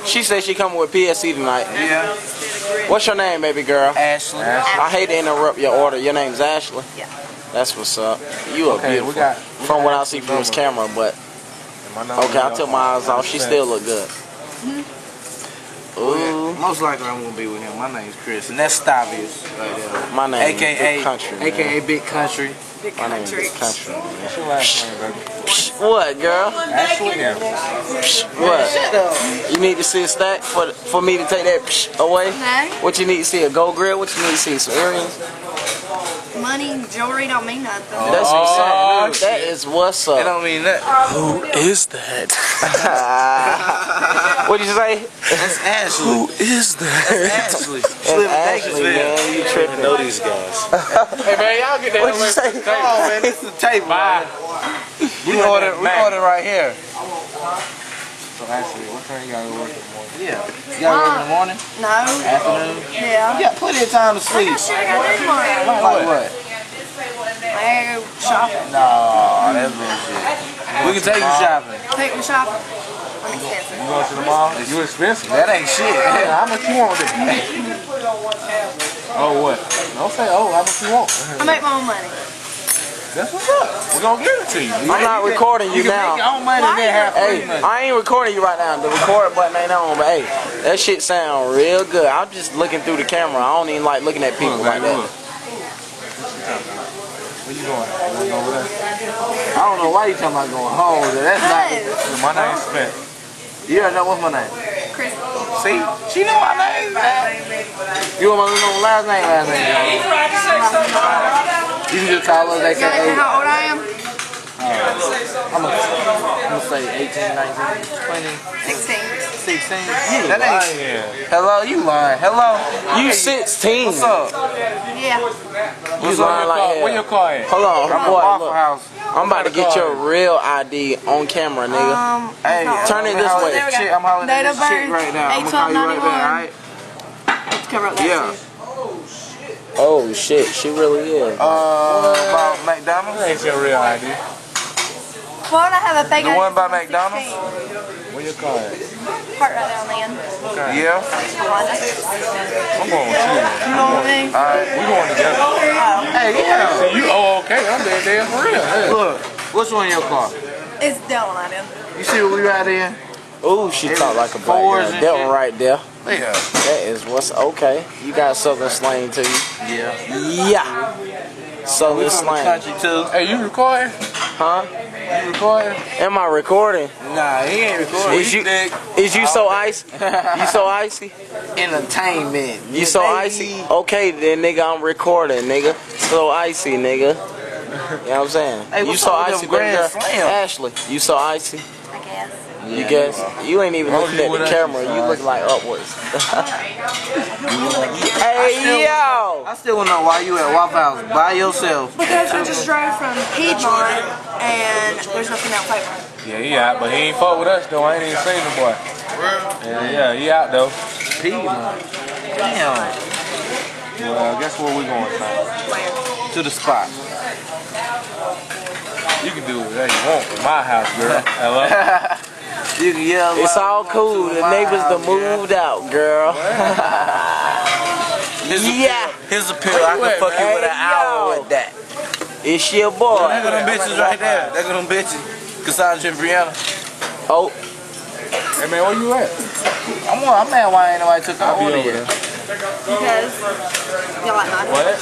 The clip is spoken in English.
She said she coming with PSC tonight. Yeah. What's your name, baby girl? Ashley. I hate to interrupt your order. Your name's Ashley? Yeah. That's what's up. You are beautiful. From what I see from this camera, but... Okay, I took my eyes off. She still look good. Ooh. Most likely I'm gonna be with him. My name's Chris, and that's Stavius right there. My name AKA is Big Country. AKA Big Country. My name is Big Country. What's your last name, baby? What, girl? Ashley. What? You need to see a stack for me to take that away? No. What you need to see? A gold grill? What you need to see? Some earrings? Money, jewelry don't mean nothing. That's what I'm saying. That is what's up. It don't mean that. Who is that? What'd you say? That's Ashley. Who is that? That's Ashley. That's Ashley, man. You tripping. know these guys. Hey man, y'all get that. What'd you say? Come on, man. This is the table. Bye. We ordered right here. So Ashley, what time you gotta work in the morning? Yeah. You gotta work in the morning? No. Afternoon? Yeah. You got plenty of time to sleep. I got shit I gotta do tomorrow. Like what? I gotta go shopping. No, that's bullshit. We can take you shopping. Take me shopping. I'm expensive. You going to the mall? You expensive. That ain't shit. How much you want with it? Oh, what? Don't say, oh, how much you want? I make my own money. That's what's up. We're going to give it to you. I'm not recording you now. You can make your own money and then have free Hey, money. I ain't recording you right now. The record button ain't on, but hey, that shit sound real good. I'm just looking through the camera. I don't even like looking at people like that. Where you going? You want to go over there? I don't know why you talking about going home. That's not. My name's Spence. You already know what's my name? Chris. See? She know my name, man. You want to know my last name? You can just call us You gotta know AKA. how old I am? I'm gonna say 18, 19, 20, 16. 16. That ain't. Hello, you lying. Hello. You 16. What's up? Yeah. You lying like hell. Where your car at? Hold on, I'm boy, Waffle look. House. I'm about to get your real ID on camera, nigga. Hey, Turn it this way. I'm hollering at Date of this chick birth, right now. I'm gonna call you right back, alright? Let's cover up that Yeah. too. Oh shit, she really is. About McDonald's? That ain't your real ID. Why would I have a fake The ID one by from McDonald's? 16? Where your car at? Part right down the end. Yeah? I'm going with you. You know what I mean? Alright, we going together. Hey, yeah. You okay? I'm dead for real. Hey. Look, which one in your car? It's down right in. You see what we ride in? Ooh, she talk like a black Fours girl. and That shit. one right there. Yeah. That is what's okay. You got Southern slang to you. Yeah. Yeah. Southern We from the slang. country too. Hey, you recording? Huh? You recording? Am I recording? Nah, he ain't recording. Is you so icy? You so icy? Entertainment. You so icy? Okay then, nigga, I'm recording, nigga. So icy, nigga. You know what I'm saying? Hey, You what's so up with icy, them baby Grand girl. Slam? Ashley, you so icy. I guess. You guess? You ain't even looking at the camera. You look like upwards. Hey, yo! I still wanna know why you at Waffle House by yourself. Because I just drove from Piedmont and there's nothing else open. Yeah, he out, but he ain't fuck with us though. I ain't even seen the boy. Yeah, he out though. Piedmont. Damn. Well, guess where we going tonight? Where? To the spot. You can do whatever you want in my house, girl. Hello? You can yell. It's all cool. The neighbors done moved out, girl. Yeah. Here's a pill. I can fuck you with an hour with that. It's your boy. Look at them bitches right there. Look at them bitches. Cassandra and Brianna. Oh, Hey man, where you at? I'm mad why ain't nobody took our order over yet. Because y'all like mine. What?